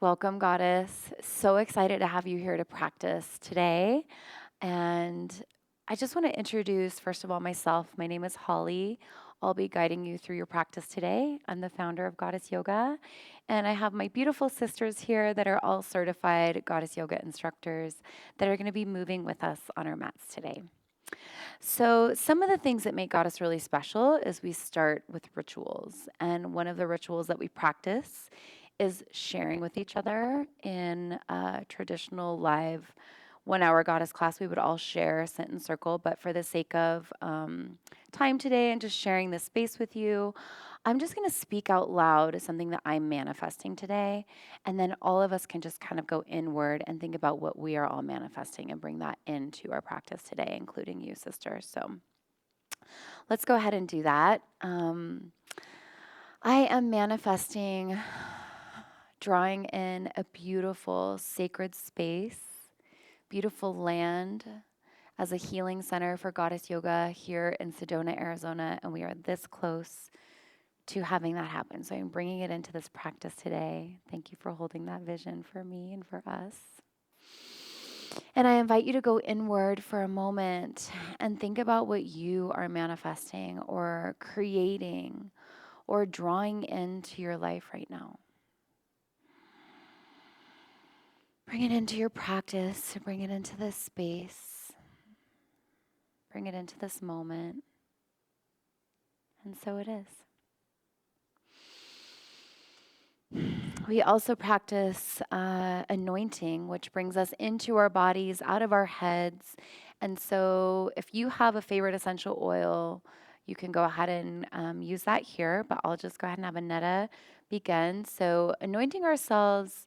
Welcome, Goddess. So excited to have you here to practice today. And I just want to introduce, first of all, myself. My name is Holly. I'll be guiding you through your practice today. I'm the founder of Goddess Yoga. And I have my beautiful sisters here that are all certified Goddess Yoga instructors that are going to be moving with us on our mats today. So, some of the things that make Goddess really special is we start with rituals. And one of the rituals that we practice is sharing with each other in a traditional live 1 hour Goddess class. We would all share, sit in circle, but for the sake of time today and just sharing this space with you, I'm just going to speak out loud something that I'm manifesting today. And then all of us can just kind of go inward and think about what we are all manifesting and bring that into our practice today, including you, sisters. So let's go ahead and do that. I am manifesting drawing in a beautiful sacred space, beautiful land as a healing center for Goddess Yoga here in Sedona, Arizona, and we are this close to having that happen. So I'm bringing it into this practice today. Thank you for holding that vision for me and for us. And I invite you to go inward for a moment and think about what you are manifesting or creating or drawing into your life right now. Bring it into your practice, bring it into this space, bring it into this moment. And so it is. We also practice anointing, which brings us into our bodies, out of our heads. And so if you have a favorite essential oil, you can go ahead and use that here, but I'll just go ahead and have Anetta begin. So anointing ourselves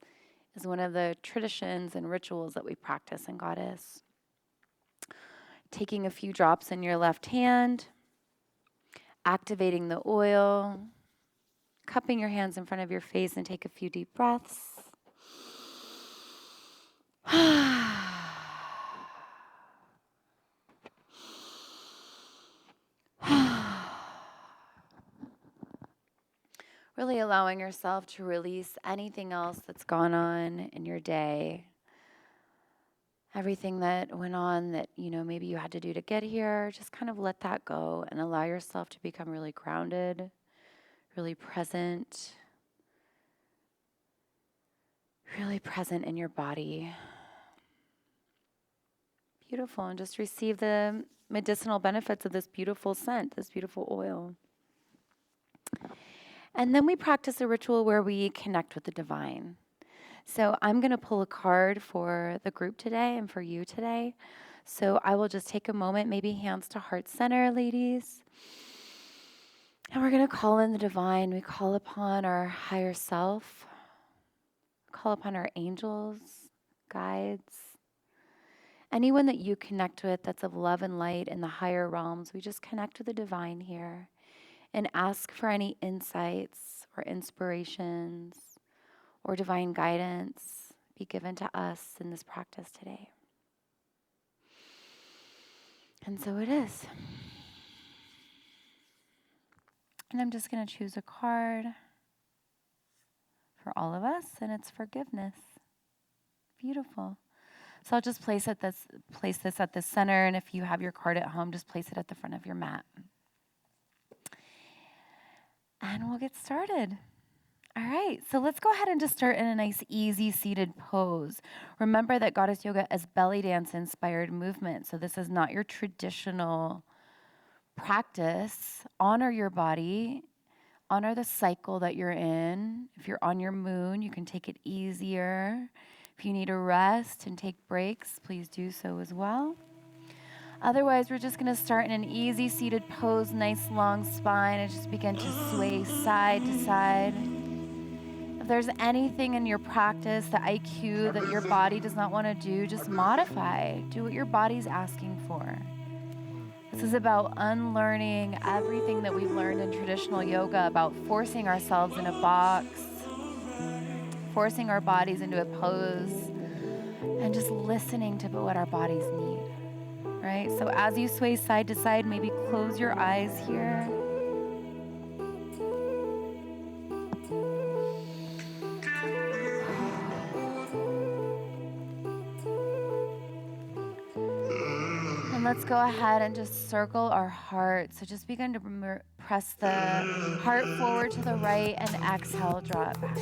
is one of the traditions and rituals that we practice in Goddess. Taking a few drops in your left hand, activating the oil, cupping your hands in front of your face and take a few deep breaths. Really allowing yourself to release anything else that's gone on in your day. Everything that went on that, maybe you had to do to get here, just kind of let that go and allow yourself to become really grounded, really present in your body. Beautiful. And just receive the medicinal benefits of this beautiful scent, this beautiful oil. And then we practice a ritual where we connect with the divine. So I'm going to pull a card for the group today and for you today. So I will just take a moment, maybe hands to heart center, ladies. And we're going to call in the divine. We call upon our higher self, call upon our angels, guides, anyone that you connect with that's of love and light in the higher realms. We just connect with the divine here and ask for any insights or inspirations or divine guidance be given to us in this practice today. And so it is. And I'm just going to choose a card for all of us, and it's forgiveness. Beautiful. So I'll just place this at the center, and if you have your card at home, just place it at the front of your mat. And we'll get started. All right, so let's go ahead and just start in a nice, easy seated pose. Remember that Goddess Yoga is belly dance inspired movement, so this is not your traditional practice. Honor your body, honor the cycle that you're in. If you're on your moon, you can take it easier. If you need a rest and take breaks, please do so as well. Otherwise, we're just going to start in an easy seated pose, nice long spine, and just begin to sway side to side. If there's anything in your practice, the IQ that your body does not want to do, just modify. Do what your body's asking for. This is about unlearning everything that we've learned in traditional yoga, about forcing ourselves in a box, forcing our bodies into a pose, and just listening to what our bodies need. Right? So as you sway side to side, maybe close your eyes here. let's go ahead and just circle our heart. So just begin to press the heart forward to the right and exhale, draw it back.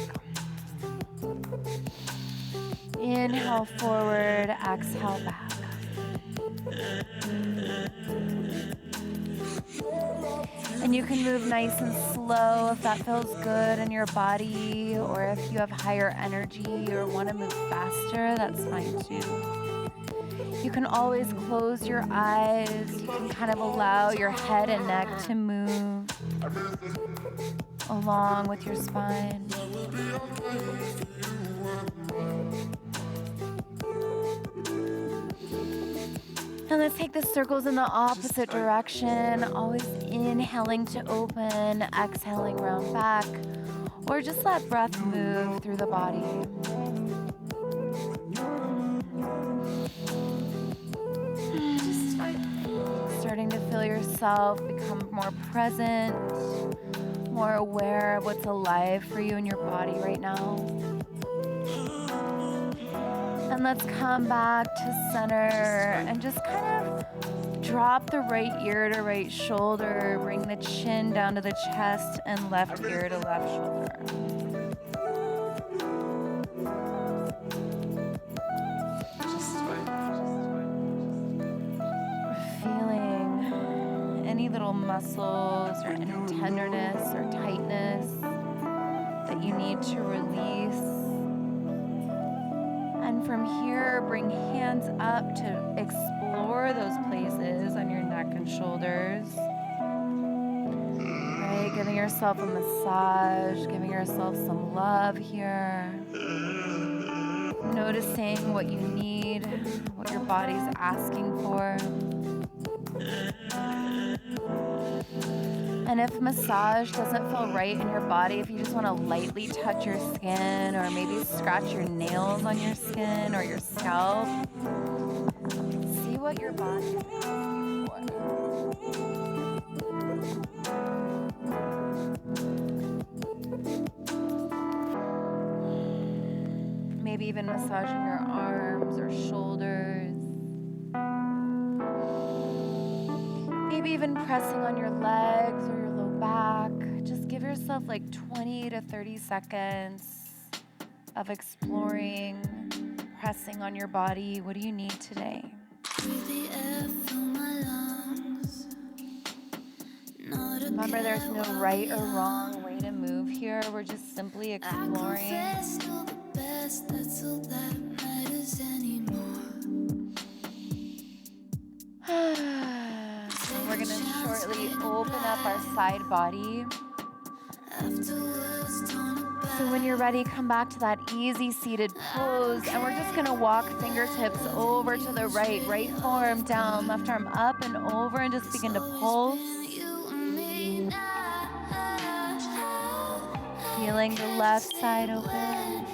Inhale forward, exhale back. And you can move nice and slow if that feels good in your body, or if you have higher energy or want to move faster, that's fine too. You can always close your eyes. You can kind of allow your head and neck to move along with your spine. And let's take the circles in the opposite direction, always inhaling to open, exhaling round back, or just let breath move through the body. Starting to feel yourself become more present, more aware of what's alive for you in your body right now. And let's come back to center and just kind of drop the right ear to right shoulder, bring the chin down to the chest, and left ear to left shoulder. Feeling any little muscles or any tenderness or tightness that you need to release. And from here, bring hands up to explore those places on your neck and shoulders. Right, giving yourself a massage, giving yourself some love here. Noticing what you need, what your body's asking for. And if massage doesn't feel right in your body, if you just want to lightly touch your skin or maybe scratch your nails on your skin or your scalp, see what your body's asking for. Maybe even massaging your arms or shoulders. Maybe even pressing on your legs or your low back. Just give yourself like 20 to 30 seconds of exploring, pressing on your body. What do you need today? Remember, there's no right or wrong way to move here. We're just simply exploring. That's all that matters anymore. We're going to shortly open up our side body. So when you're ready, come back to that easy seated pose. And we're just going to walk fingertips over to the right. Right forearm down, left arm up and over, and just begin to pulse. Feeling the left side open.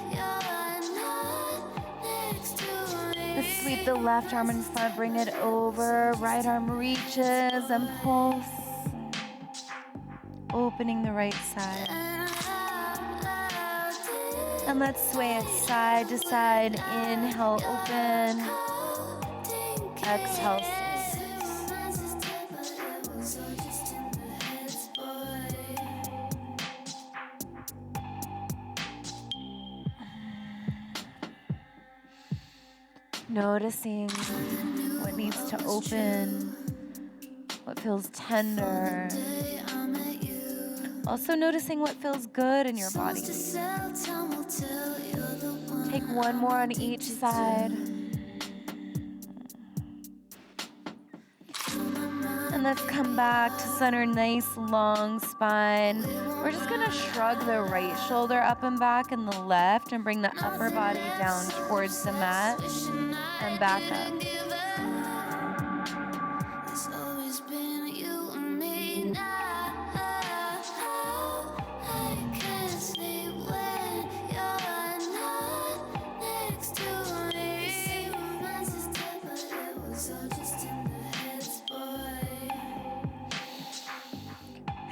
Let's sweep the left arm in front, bring it over. Right arm reaches and pulse. Opening the right side. And let's sway it side to side. Inhale, open. Exhale, noticing what needs to open, what feels tender. Also noticing what feels good in your body. Take one more on each side. And let's come back to center, nice long spine. We're just gonna shrug the right shoulder up and back and the left and bring the upper body down towards the mat and back up.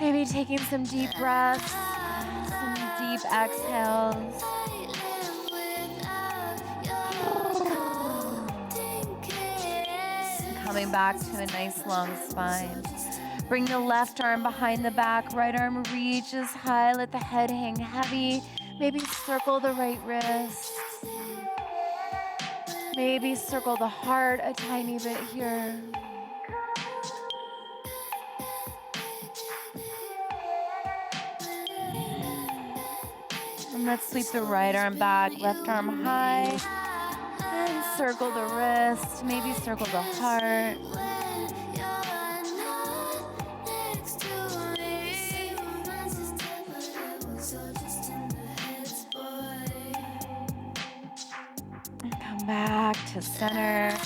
Maybe taking some deep breaths, some deep exhales. coming back to a nice long spine. Bring the left arm behind the back, right arm reaches high, let the head hang heavy. Maybe circle the right wrist. Maybe circle the heart a tiny bit here. And let's sweep the right arm back, left arm high. And circle the wrist, maybe circle the heart. Come back to center.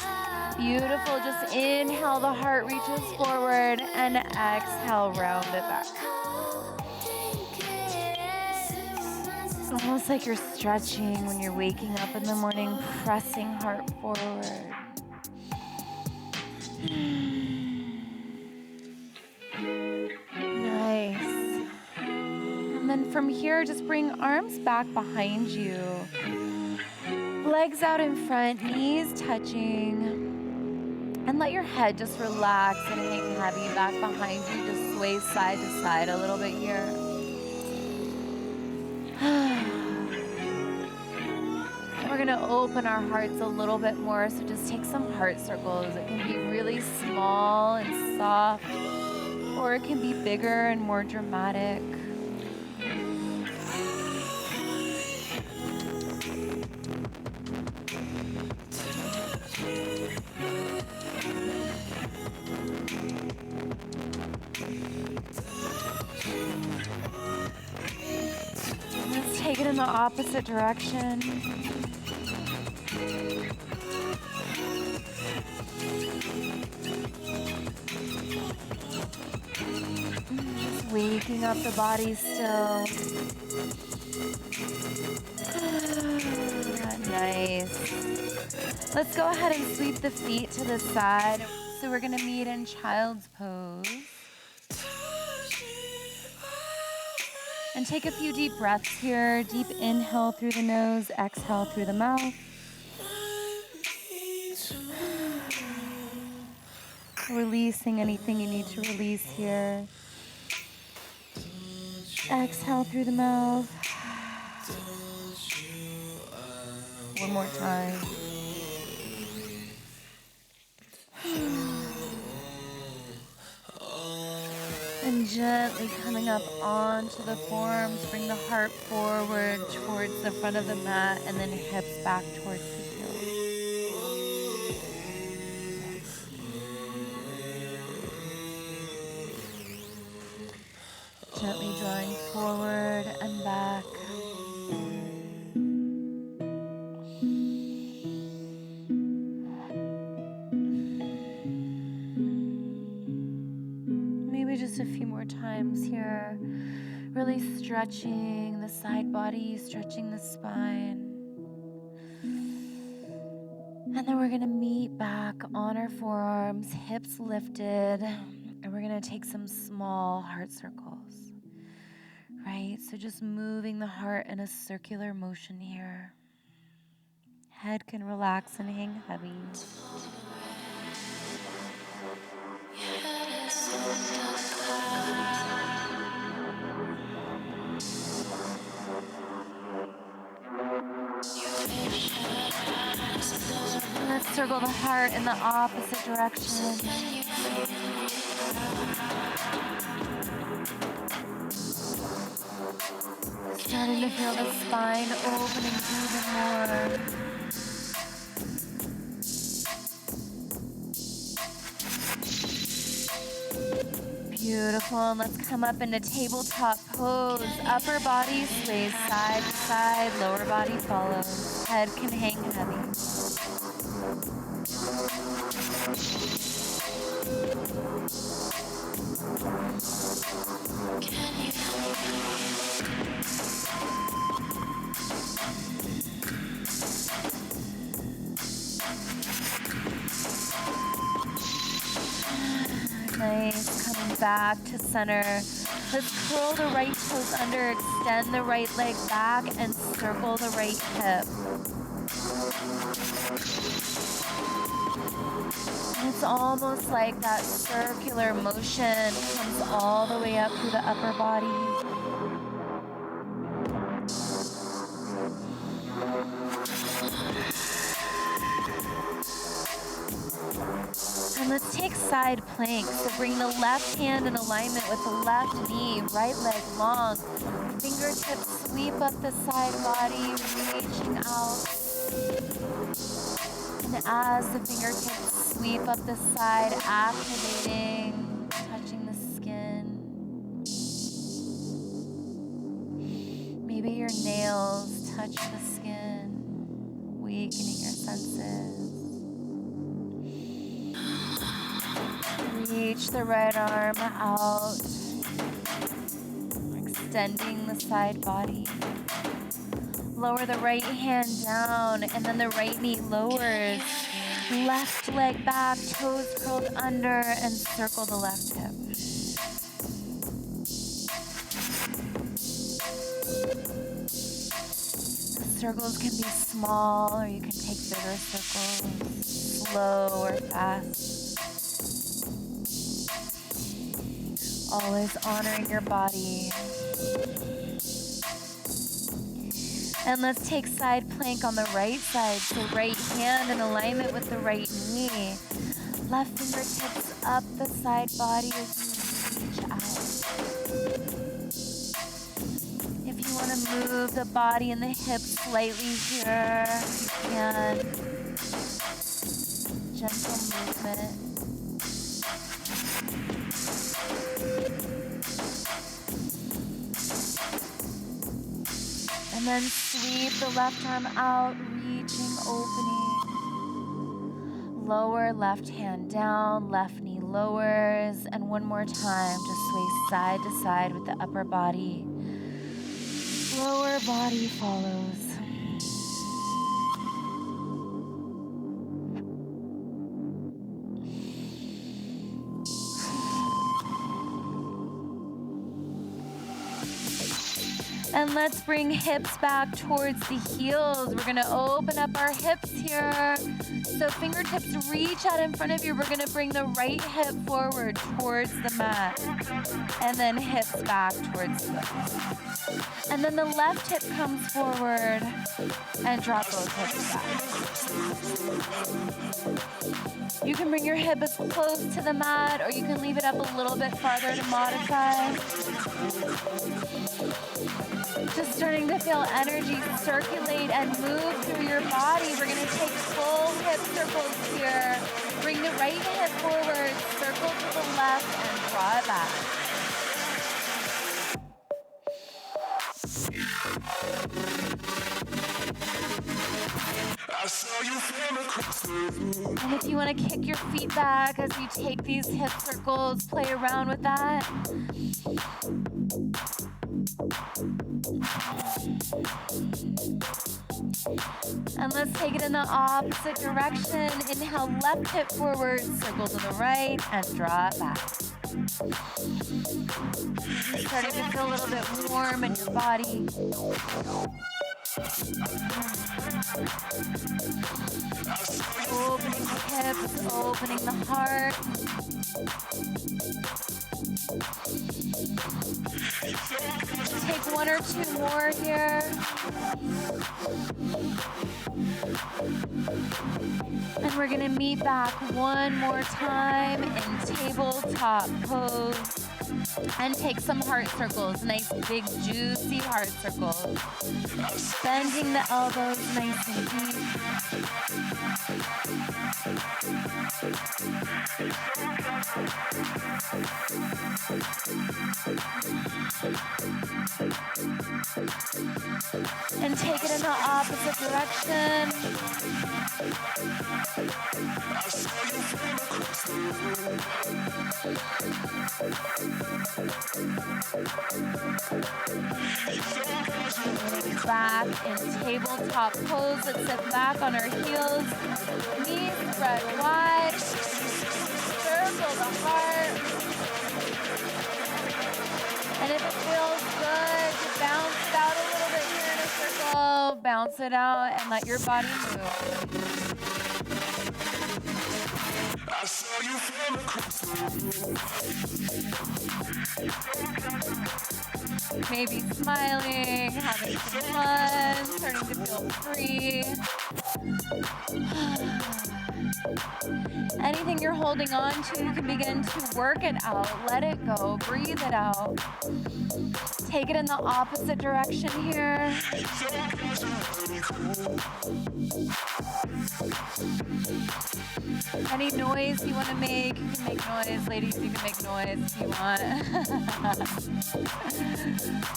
Beautiful. Just inhale, the heart reaches forward, and exhale, round it back. Almost like you're stretching when you're waking up in the morning, pressing heart forward. Nice. And then from here, just bring arms back behind you. Legs out in front, knees touching. And let your head just relax and hang heavy back behind you. Just sway side to side a little bit here. We're gonna open our hearts a little bit more, so just take some heart circles. It can be really small and soft, or it can be bigger and more dramatic. Let's take it in the opposite direction. Just waking up the body still. Nice. Let's go ahead and sweep the feet to the side. So we're gonna meet in child's pose. And take a few deep breaths here. Deep inhale through the nose, exhale through the mouth. Releasing anything you need to release here. Exhale through the mouth. One more time. And gently coming up onto the forearms, bring the heart forward towards the front of the mat and then hips back towards the heels. Gently drawing forward and back. Just a few more times here, really stretching the side body, stretching the spine. And then we're gonna meet back on our forearms, hips lifted, and we're gonna take some small heart circles, right? So just moving the heart in a circular motion here. Head can relax and hang heavy. Let's circle the heart in the opposite direction. Starting to feel the spine opening even more. Beautiful, and let's come up into tabletop pose. Upper body sways side to side, lower body follows. Head can hang heavy. Nice, coming back to center. Let's curl the right toes under, extend the right leg back, and circle the right hip. And it's almost like that circular motion comes all the way up through the upper body. And let's take side plank. So bring the left hand in alignment with the left knee, right leg long. Fingertips sweep up the side body, reaching out. And as the fingertips sweep up the side, activating, touching the skin. Maybe your nails touch the skin, weakening your senses. Reach the right arm out, extending the side body. Lower the right hand down, and then the right knee lowers. Left leg back, toes curled under, and circle the left hip. The circles can be small, or you can take bigger circles, slow or fast. Always honoring your body. And let's take side plank on the right side. So right hand in alignment with the right knee. Left fingertips up the side body as you reach out. If you want to move the body and the hips slightly here, you can. Gentle movement. And then sweep the left arm out, reaching, opening. Lower left hand down, left knee lowers. And one more time, just sway side to side with the upper body. Lower body follows. And let's bring hips back towards the heels. We're gonna open up our hips here. So fingertips reach out in front of you. We're gonna bring the right hip forward towards the mat. And then hips back towards the mat. And then the left hip comes forward and drop both hips back. You can bring your hip as close to the mat, or you can leave it up a little bit farther to modify. Just starting to feel energy circulate and move through your body. We're going to take full hip circles here. Bring the right hip forward, circle to the left, and draw it back. And if you want to kick your feet back as you take these hip circles, play around with that. And let's take it in the opposite direction. Inhale, left hip forward, circle to the right, and draw it back. You're starting to feel a little bit warm in your body. Opening the hips, opening the heart. Take one or two more here. And we're gonna meet back one more time in tabletop pose. And take some heart circles, nice big juicy heart circles. Bending the elbows nice and deep. And take it in the opposite direction. Back in tabletop pose. Let's sit back on our heels. Knees spread wide. Circle the heart. And if it feels good, just bounce it out a little bit here in a circle. Bounce it out and let your body move. Maybe smiling, having some fun, starting to feel free. Anything you're holding on to, you can begin to work it out. Let it go. Breathe it out. Take it in the opposite direction here. Any noise you want to make, you can make noise. Ladies, you can make noise if you want.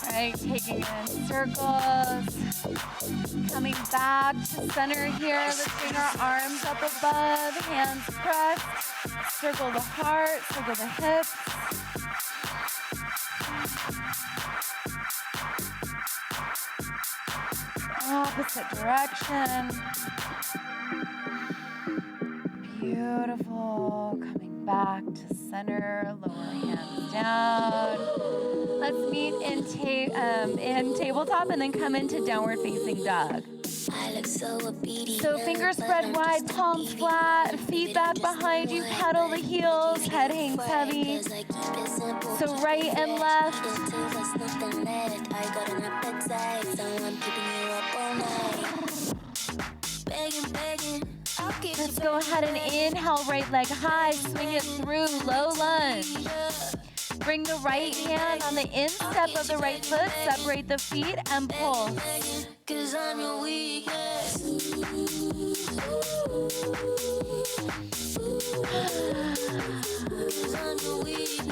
All right, taking it in circles. Coming back to center here. Let's bring our arms up above, hands pressed. Circle the heart, circle the hips. Opposite direction. Beautiful. Coming back to center. Lower hands down. Let's meet in tabletop and then come into downward facing dog. So fingers spread wide, palms flat, feet back behind you, pedal the heels, head hangs heavy. So right and left. Let's go ahead and inhale, right leg high, swing it through, low lunge. Bring the right hand on the instep of the right foot, separate the feet and pull.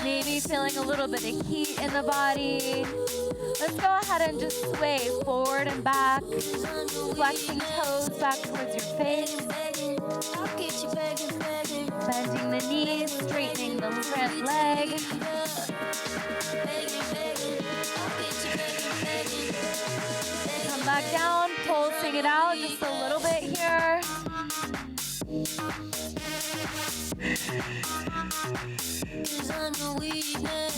Maybe feeling a little bit of heat in the body. Let's go ahead and just sway forward and back, flexing toes back towards your face. Bending the knees, straightening the front leg. Come back down, pulsing it out just a little bit here.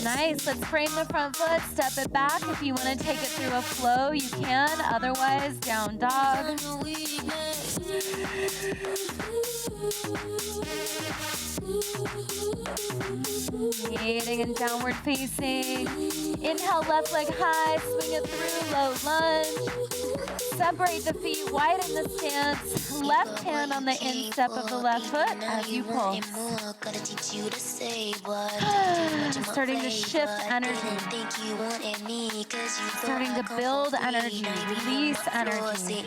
Nice, let's frame the front foot, step it back. If you want to take it through a flow, you can. Otherwise, down dog. Meeting and downward facing. Inhale, left leg high, swing it through, low lunge. Separate the feet, widen the stance. Left hand on the instep of the left foot as you pull. Starting to shift energy. Starting to build energy, release energy.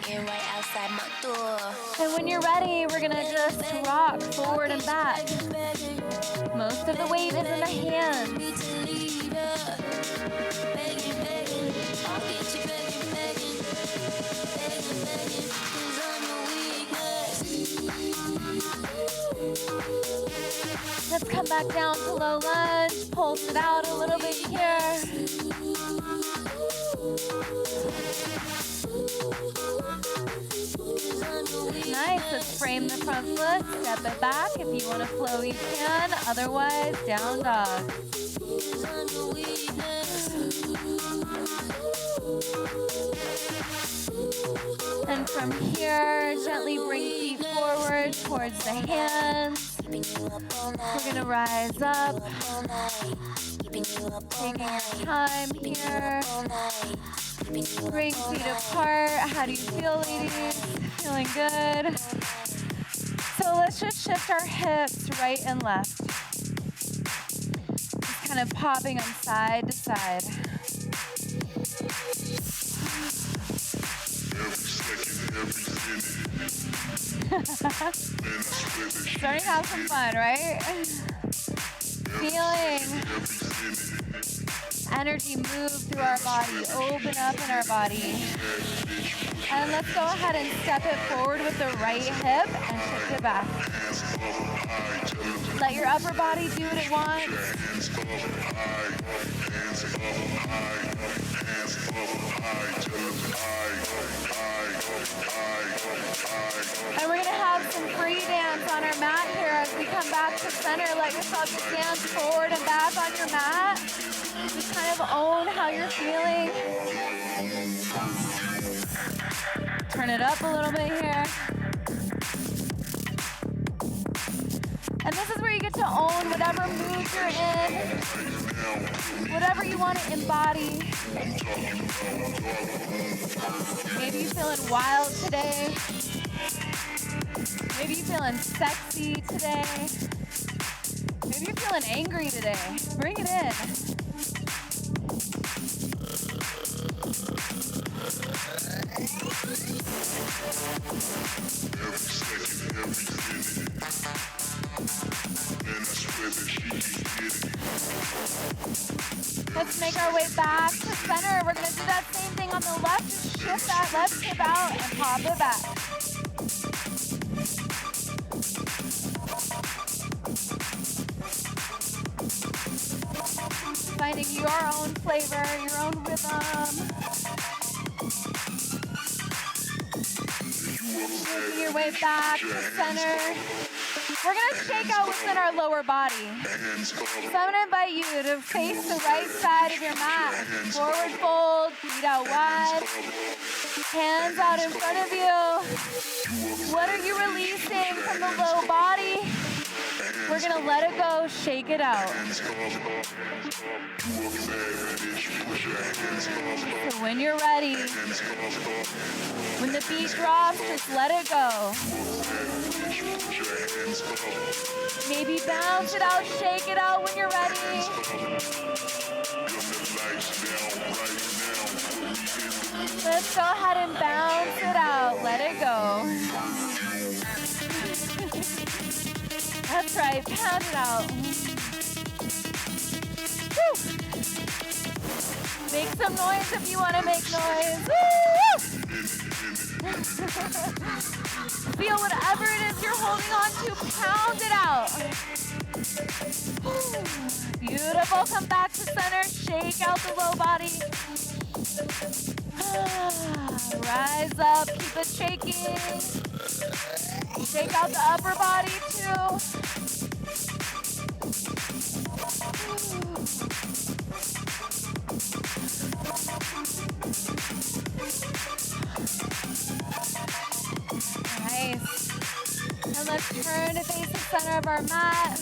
And when you're ready, we're gonna just rock forward and back. Most of the weight is in the hands. Let's come back down to low lunge, pulse it out a little bit here. Nice, let's frame the front foot, step it back. If you want to flow, you can. Otherwise, down dog. And from here, gently bring feet forward towards the hands. We're gonna rise up. Taking your time here. Bring feet apart. How do you feel, ladies? Feeling good? So let's just shift our hips right and left. Just kind of popping them side to side. Starting to have some fun, right? Feeling energy move through our body, open up in our body. And let's go ahead and step it forward with the right hip and shift it back. Let your upper body do what it wants. And we're gonna have some free dance on our mat here as we come back to center. Let yourself just dance forward and back on your mat. Just kind of own how you're feeling. Turn it up a little bit here. And this is where you get to own whatever mood you're in, whatever you want to embody. Maybe you're feeling wild today. Maybe you're feeling sexy today. Maybe you're feeling angry today. Bring it in. Let's make our way back to center. We're going to do that same thing on the left. Just shift that left hip out and pop it back. Finding your own flavor, your own rhythm. Making your way back to center. We're going to shake out what's in our lower body. So I'm going to invite you to face the right side of your mat. Forward fold, feet out wide. Hands out in front of you. What are you releasing from the low body? We're going to let it go, shake it out. So when you're ready, when the beat drops, just let it go. Maybe bounce it out, shake it out when you're ready. Let's go ahead and bounce it out. Let it go. That's right, pound it out. Woo. Make some noise if you want to make noise. Woo! Feel whatever it is you're holding on to, pound it out. Beautiful, come back to center, shake out the low body. Rise up, keep it shaking. Shake out the upper body too. Nice. And let's turn to face the center of our mat.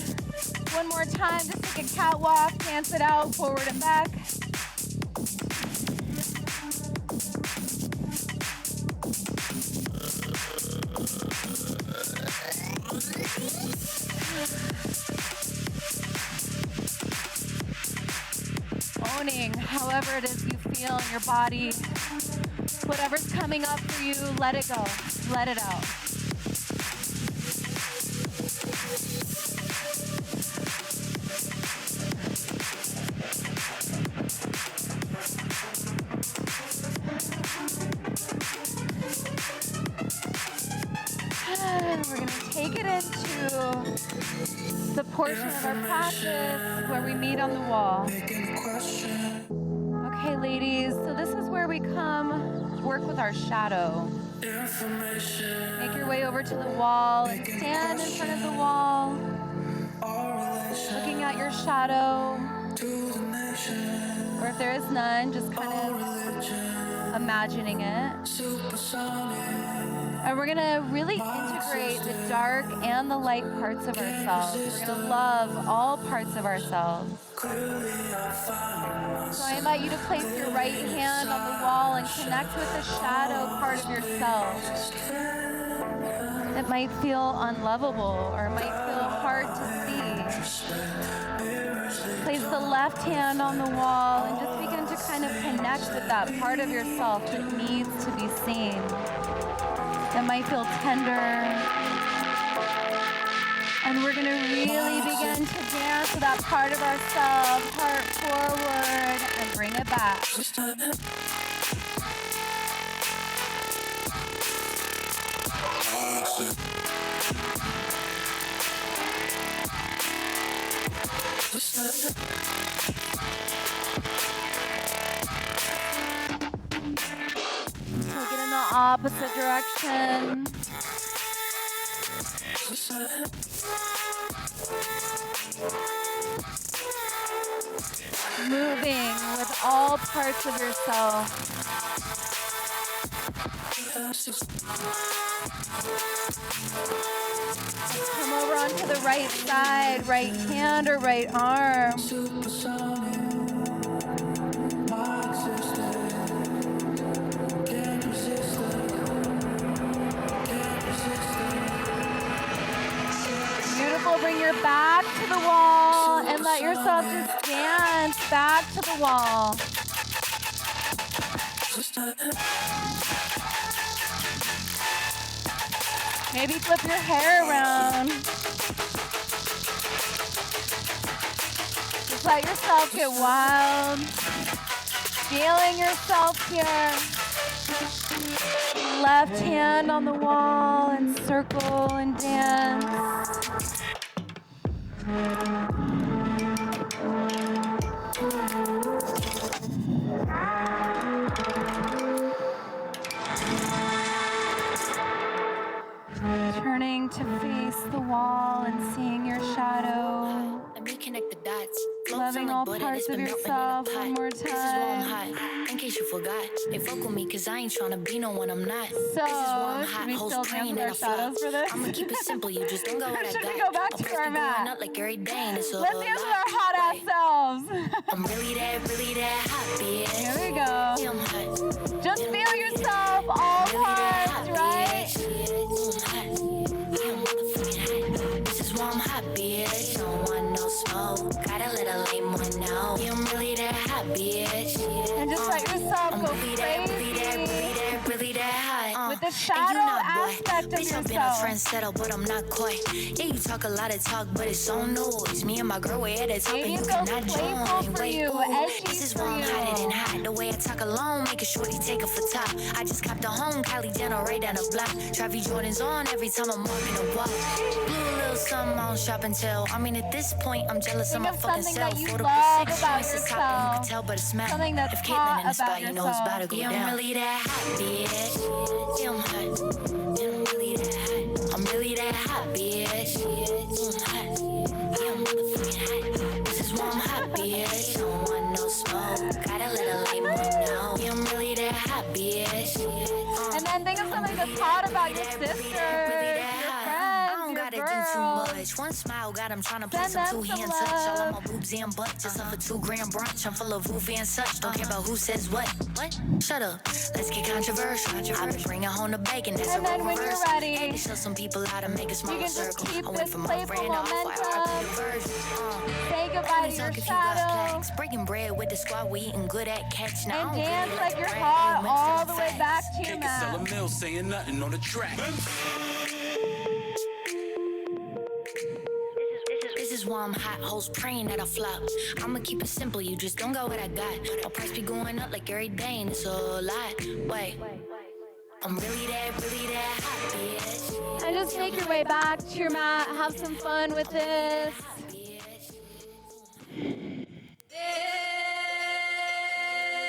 One more time, just take a catwalk, dance it out, forward and back. Owning however it is you feel in your body. Whatever's coming up for you, let it go. Let it out. And we're going to take it into the portion of our practice where we meet on the wall. Okay, ladies, so this is where we come work with our shadow. Make your way over to the wall and stand in front of the wall, looking at your shadow, or if there is none, just kind of imagining it. And we're going to really integrate the dark and the light parts of ourselves. We're going to love all parts of ourselves. So I invite you to place your right hand on the wall and connect with the shadow part of yourself. It might feel unlovable or it might feel hard to see. Place the left hand on the wall and just begin to kind of connect with that part of yourself that needs to be seen. It might feel tender. And we're going to really begin to dance with that part of ourselves, heart forward, and bring it back. Take it in the opposite direction. Moving with all parts of yourself. Come over onto the right side, right hand or right arm. Beautiful. Bring your back to the wall and let yourself just dance back to the wall. Maybe flip your hair around. Just let yourself get wild. Feeling yourself here. Left hand on the wall and circle and dance. Turning to face the wall and seeing your shadow. Let me connect the dots. Loving all parts of yourself one more This is why I'm time. hot. In case you forgot, they fuck with me cause I ain't tryna be no one I'm not. So, This is why I'm should hot. we Hoes still praying dance with that our I shadows flop. for this? I'ma keep it simple, you just don't go what I Should got. we go back I'll to press our the mat? going up like every day and it's a Let's whole dance with lot. our hot ass selves. I'm really that hot, bitch. Here we go. Yeah, I'm hot. Just feel yourself, all parts, right? This is why I'm hot, bitch. Don't want no smoke. Gotta let a lame one know. Yeah, I'm really that hot, bitch. And just let yourself I'm go really crazy that hot. with the shadow aspect of Bitch, I've been a yourself. trendsetter, but I'm not quite. Yeah, you talk a lot of talk, but it's on noise. Me and my girl way at the top, Maybe and it you feels cannot playful join. for Wait, you, ooh, edgy this is for why I'm hotter than you. hot. The way I talk alone, make a shorty take her for top. I just copped a home, Kylie Jenner right down the block. Travis Jordan's on every time I'm walking the walk. Blue little something on shop and tell. I mean, at this point, I'm jealous of Think my of fucking something self. that you For the love six about joints is top, and you yourself. can tell by the smell. Something that's If hot Caitlyn in the about spot, you know it's about to go yourself. down. I'm really that hot, bitch. Yeah, I'm hot. Yeah, I'm really that hot. I'm really that hot, bitch. Yeah, I'm hot. Yeah, I'm motherfucking hot. This is why I'm hot, bitch. Don't want no smoke. Gotta let a lame one know. Yeah, I'm really that hot, bitch. And then think of something that's hot about your sisters, your I friends, don't your gotta do too girls. much. One smile got him trying to play Send some them two-hand some touch. All love. on my boobs and butt. Just off a $2 brunch. I'm full of woof and such. Don't care about who says what. What? Shut up. Let's get controversial. I've been bringing home the bacon. That's And a then when you're reverse. ready, Had to show some people how to make a you smaller can just circle. keep I this went from my playful friend off. I momentum. version. Say goodbye to your Talk if you got shadow. plaques. Breaking bread with the squad. We eating good at catch. Now And I don't dance really like to you're brag. hot Make all some the way facts. back to your Can't sell a mat. mill saying nothing on the track. This is why I'm hot, hoes praying that I flop. I'ma keep it simple, you just don't got what I got. My price be going up like every day, and it's a lot. Wait, I'm really that hot, bitch. And just make your way back to your mat. Have some fun with this.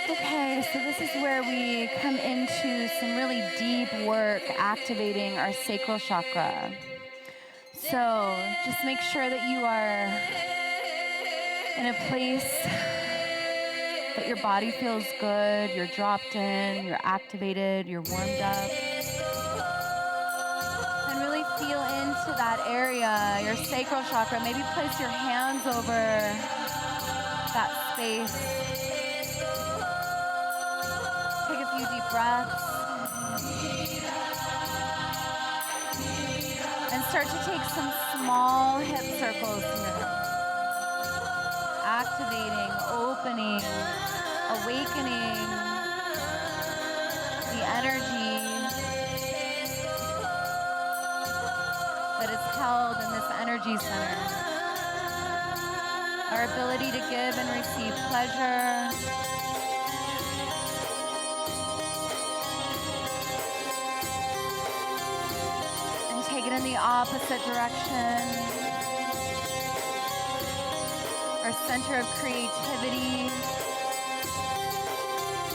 Okay, so this is where we come into some really deep work activating our sacral chakra. So just make sure that you are in a place that your body feels good, you're dropped in, you're activated, you're warmed up. And really feel into that area, your sacral chakra. Maybe place your hands over that space. Take a few deep breaths. And start to take some small hip circles here. Activating, opening, awakening the energy that is held in this energy center. Our ability to give and receive pleasure. And take it in the opposite direction. Our center of creativity,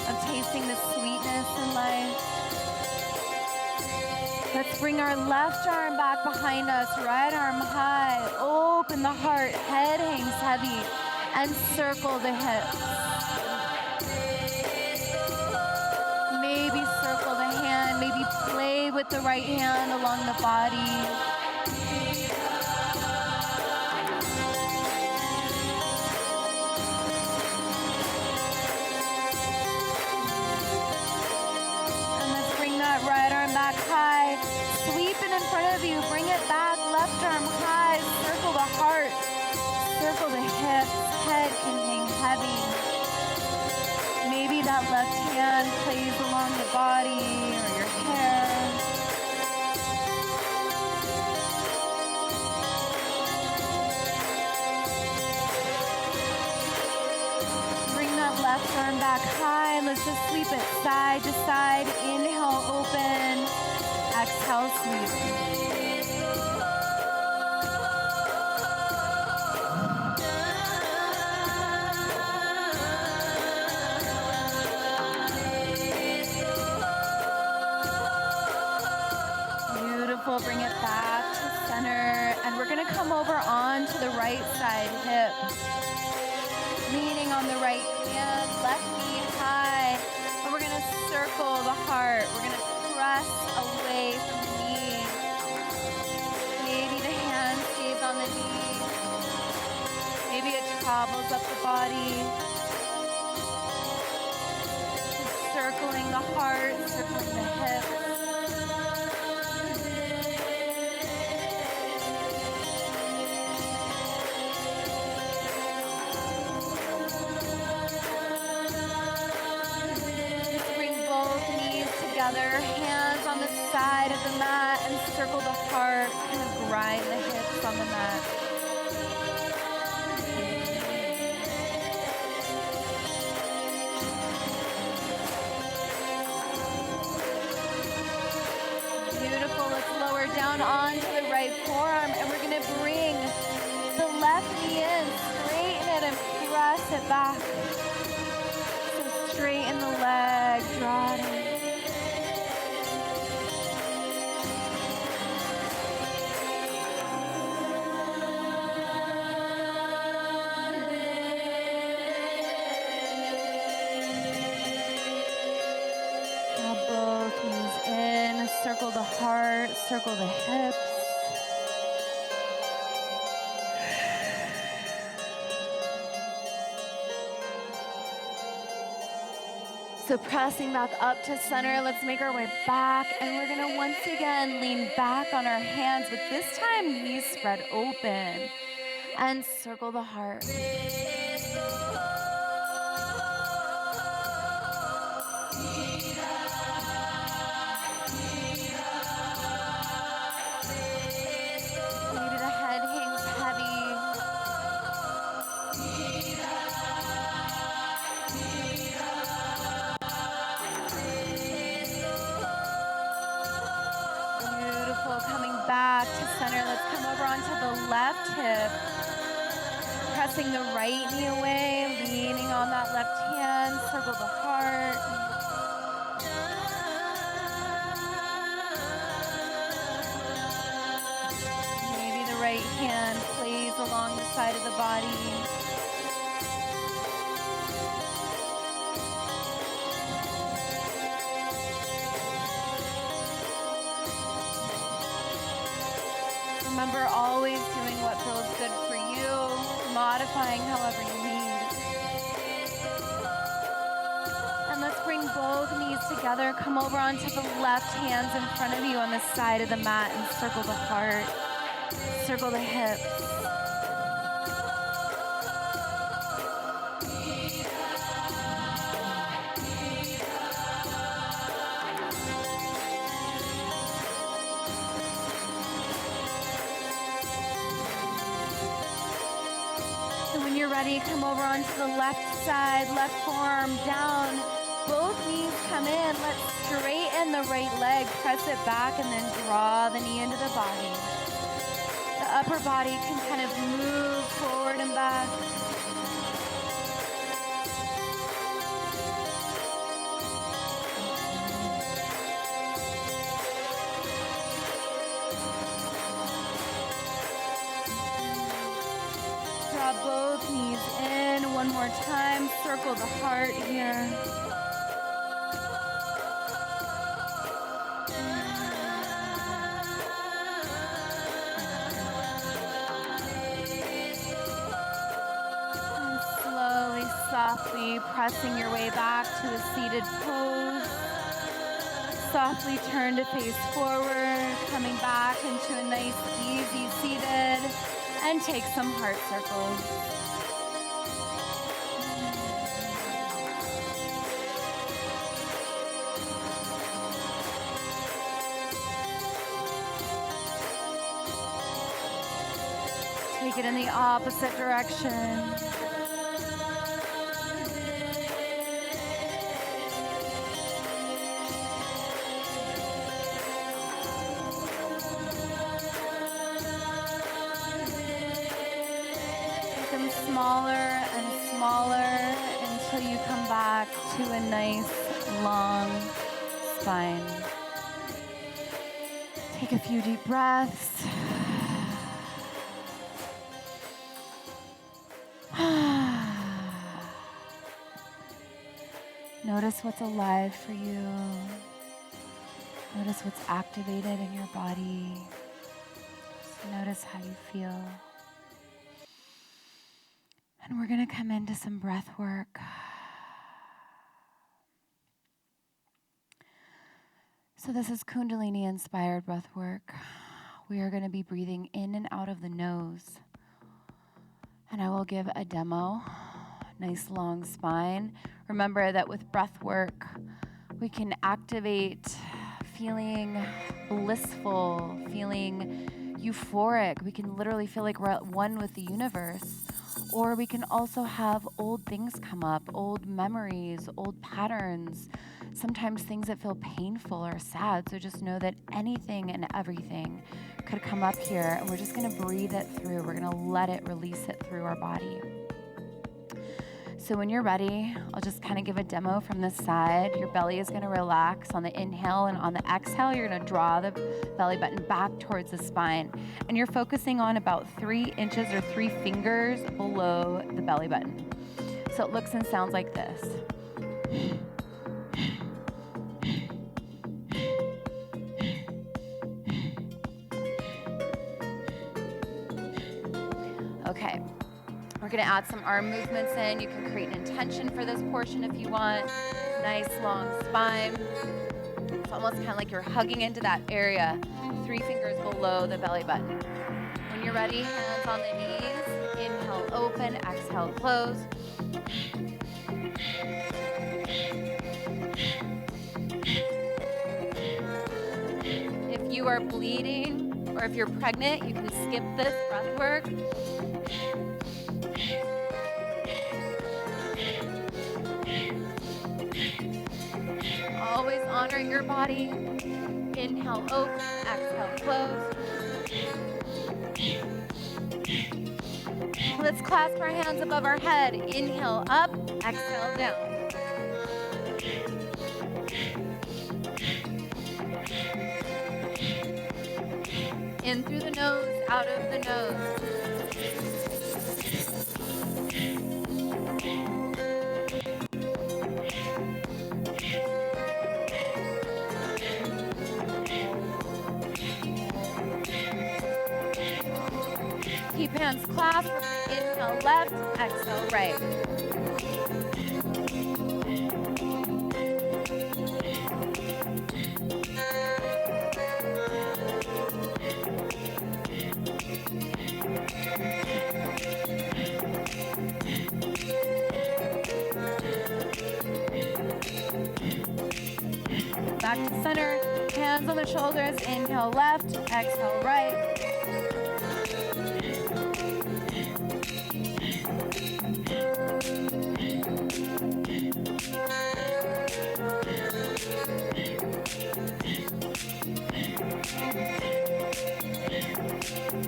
of tasting the sweetness in life. Let's bring our left arm back behind us, right arm high, open the heart, head hangs heavy, and circle the hips. Maybe circle the hand, maybe with the right hand along the body. And let's bring that right arm back high. Sweep it in front of you. Bring it back. Left arm high. Circle the heart. Circle the hips. Head can hang heavy. Maybe that left hand plays along the body or your hair. Bring that left arm back high. Let's just sweep it side to side. Inhale, open. Exhale, sweep. Bring it back to center, and we're going to come over onto the right side hip, leaning on the right hand, left knee high, and we're going to circle the heart. We're going to press away from the knee. Maybe the hand stays on the knee. Maybe it travels up the body. Just circling the heart, circling the hips. Hands on the side of the mat and circle the heart, kind of grind the hips on the mat. Beautiful. Let's lower down onto the right forearm, and we're going to bring the left knee in, straighten it and press it back. So straighten the leg, draw it in. Circle the heart, circle the hips. So pressing back up to center, let's make our way back, and we're gonna once again lean back on our hands, but this time knees spread open, and circle the heart. Back to center. Let's come over onto the left hip. Pressing the right knee away, leaning on that left hand. Circle the heart. Maybe the right hand plays along the side of the body. Remember, always doing what feels good for you, modifying however you need. And let's bring both knees together. Come over onto the left hands in front of you on the side of the mat and circle the heart, circle the hips. Ready, come over onto the left side, left forearm down, both knees come in. Let's straighten the right leg, press it back, and then draw the knee into the body. The upper body can kind of move forward and back. Draw both knees in one more time. Circle the heart here. pressing your way back to a seated pose. Softly turn to face forward, coming back into a nice, easy seated, and take some heart circles. Take it in the opposite direction. Smaller and smaller until you come back to a nice long spine. Take a few deep breaths. Notice what's alive for you. Notice what's activated in your body. Just notice how you feel. And we're going to come into some breath work. So this is Kundalini-inspired breath work. We are going to be breathing in and out of the nose. And I will give a demo. Nice long spine. Remember that with breath work, we can activate feeling blissful, feeling euphoric. We can literally feel like we're at one with the universe. Or we can also have old things come up, old memories, old patterns, sometimes things that feel painful or sad. So just know that anything and everything could come up here, and we're just going to breathe it through. We're going to let it release it through our body. So when you're ready, I'll just kind of give a demo from this side. Your belly is going to relax on the inhale, and on the exhale, you're going to draw the belly button back towards the spine. And you're focusing on about 3 inches or 3 fingers below the belly button. So it looks and sounds like this. Okay. We're going to add some arm movements in. You can create an intention for this portion if you want. Nice long spine. It's almost kind of like you're hugging into that area, 3 fingers below the belly button. When you're ready, hands on the knees. Inhale, open. Exhale, close. If you are bleeding or if you're pregnant, you can skip this breath work. Always honoring your body. Inhale, open. Exhale, close. Let's clasp our hands above our head. Inhale, up. Exhale, down. In through the nose, out of the nose. Keep hands clasped. Inhale left, exhale right. Back to center, hands on the shoulders. Inhale left, exhale right.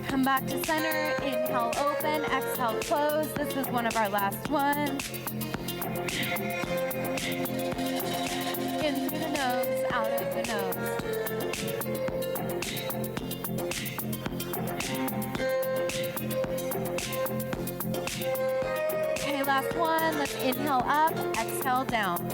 Come back to center, inhale open, exhale close. This is one of our last ones. In through the nose, out of the nose. Okay, last one. Let's inhale up, exhale down.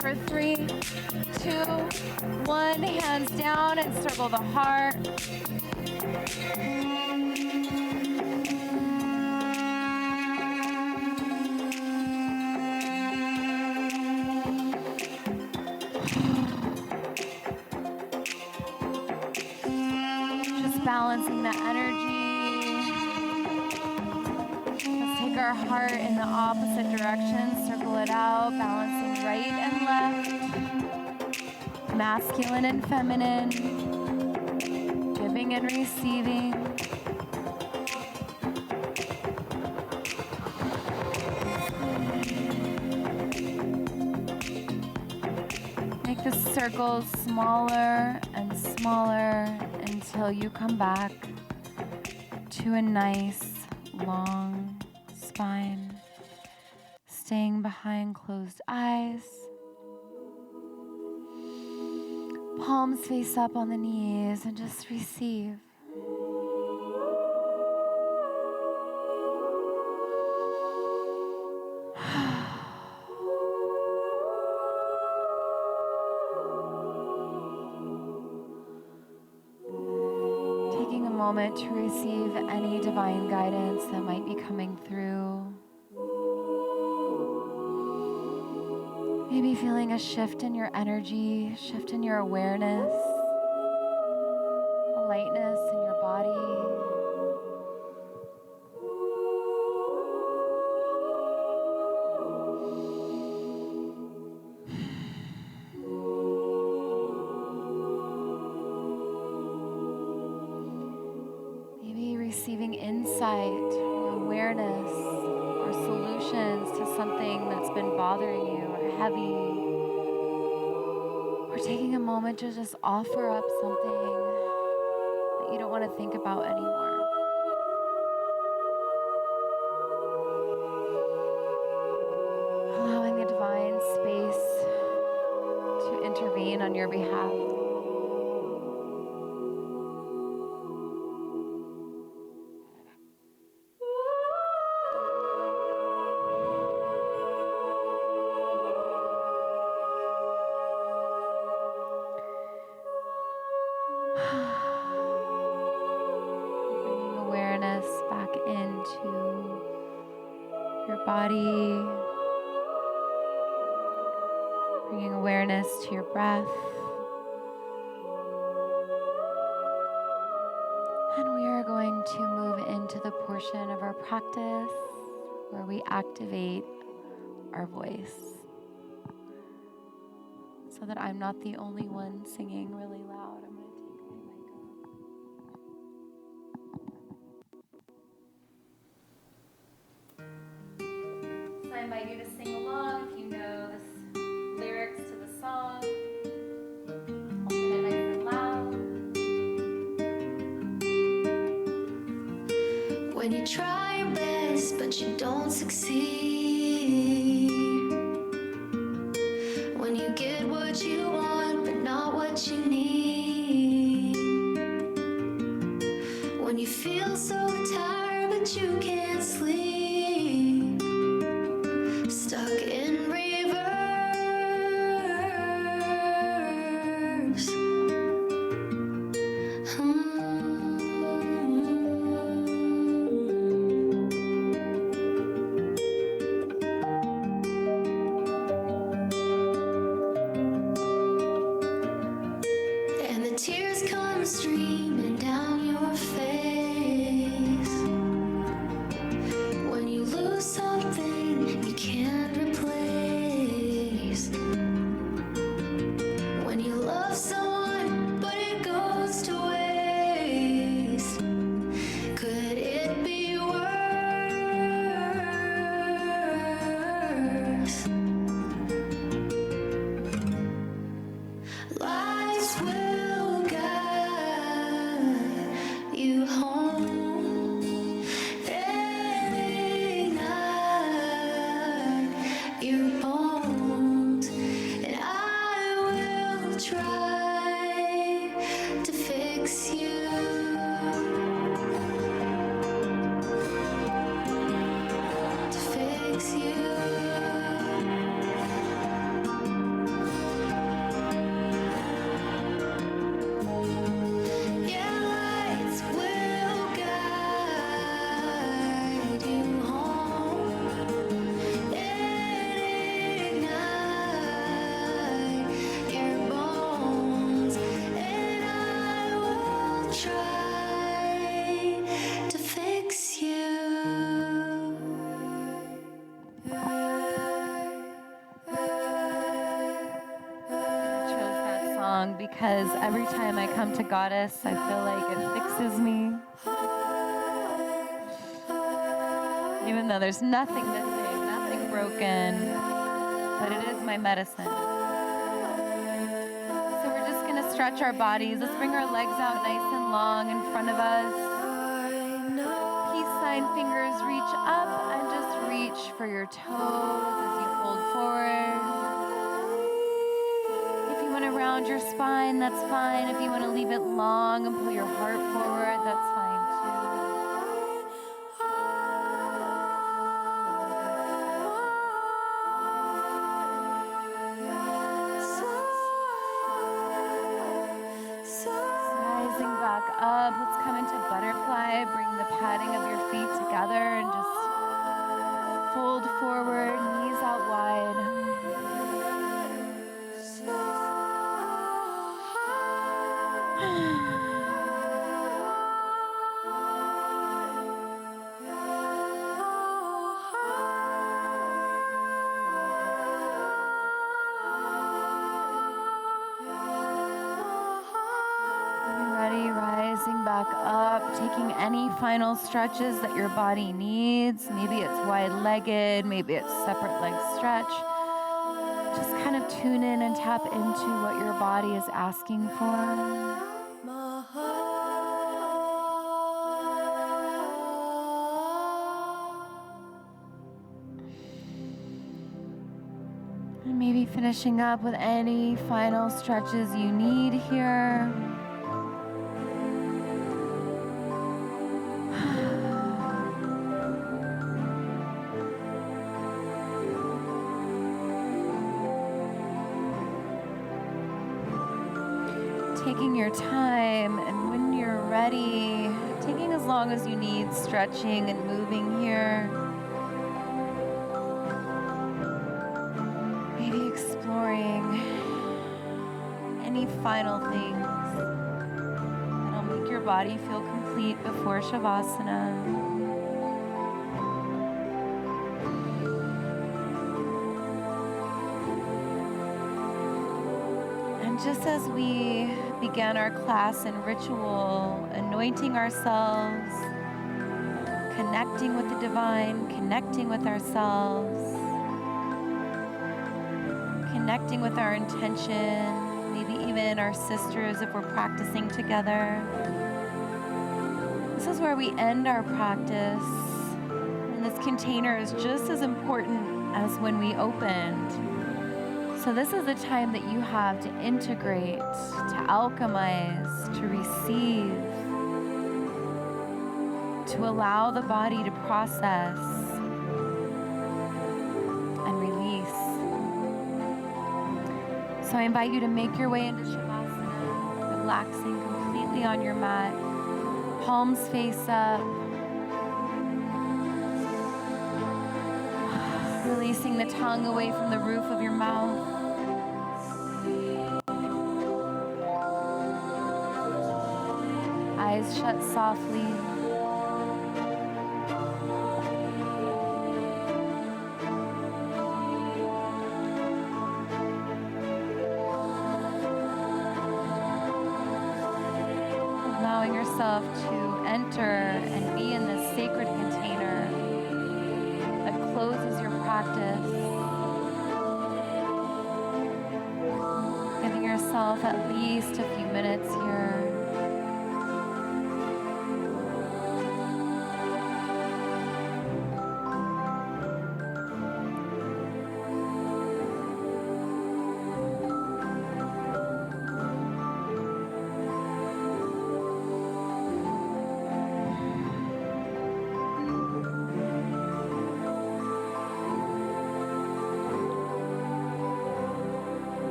For 3, 2, one, hands down and circle the heart. Just balancing the energy. Let's take our heart in the opposite direction, circle it out, balancing right and left, masculine and feminine, giving and receiving. Make the circles smaller and smaller until you come back to a nice long spine, staying behind closed eyes. Palms face up on the knees and just receive. Taking a moment to receive any divine guidance that might be coming through. Maybe feeling a shift in your energy, shift in your awareness, a lightness in your body. Maybe receiving insight or awareness or solutions to something that's been bothering you or heavy. Or taking a moment to just offer up something that you don't want to think about anymore. Allowing the divine space to intervene on your behalf. Bringing awareness back into your body. Bringing awareness to your breath. And we are going to move into the portion of our practice where we activate our voice. So that I'm not the only one singing really loud. I'm going to take my mic off. So I invite you to sing along if you know the lyrics to the song. I'll sing it nice and loud. When you try your best, but you don't succeed. When you get what you want, but not what you need. When you feel so tired, but you can't sleep. Stuck in reverse. And the tears come streaming down your face. When you lose something you can't replace. When you love someone but it goes to waste. Could it be worse? Lights will guide. because every time I come to Goddess, I feel like it fixes me. Even though there's nothing missing, nothing broken, but it is my medicine. So we're just gonna stretch our bodies. Let's bring our legs out nice and long in front of us. Peace sign fingers reach up and just reach for your toes as you fold forward. If you wanna round your spine, that's fine. If you wanna leave it long and pull your heart forward, that's fine too. Rising back up, let's come into butterfly. Bring the padding of your feet together and just fold forward, knees out wide. Ready, rising back up, taking any final stretches that your body needs. Maybe it's wide-legged, maybe it's separate leg stretch. Just kind of tune in and tap into what your body is asking for. And maybe finishing up with any final stretches you need here. Taking your time, and when you're ready, taking as long as you need, stretching and moving here. Maybe exploring any final things that'll make your body feel complete before Shavasana. And just as we began our class in ritual, anointing ourselves, connecting with the divine, connecting with ourselves, connecting with our intention, maybe even our sisters if we're practicing together. This is where we end our practice, and this container is just as important as when we opened. So this is the time that you have to integrate, to alchemize, to receive, to allow the body to process and release. So I invite you to make your way into Shavasana, relaxing completely on your mat, palms face up, releasing the tongue away from the roof of your mouth. Eyes shut softly. Allowing yourself to enter and be in this sacred container that closes your practice. Giving yourself at least a few minutes here.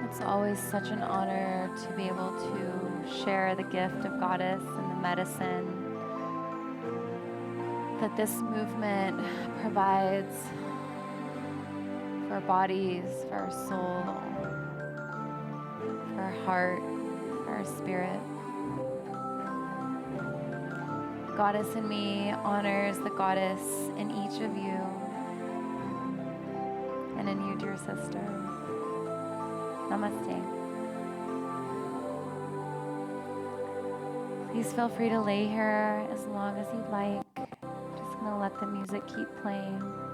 It's always such an honor to be able to share the gift of Goddess and the medicine that this movement provides for our bodies, for our soul, for our heart. our spirit. Goddess in me honors the goddess in each of you and in you, dear sister. Namaste. Please feel free to lay here as long as you'd like. Just gonna let the music keep playing.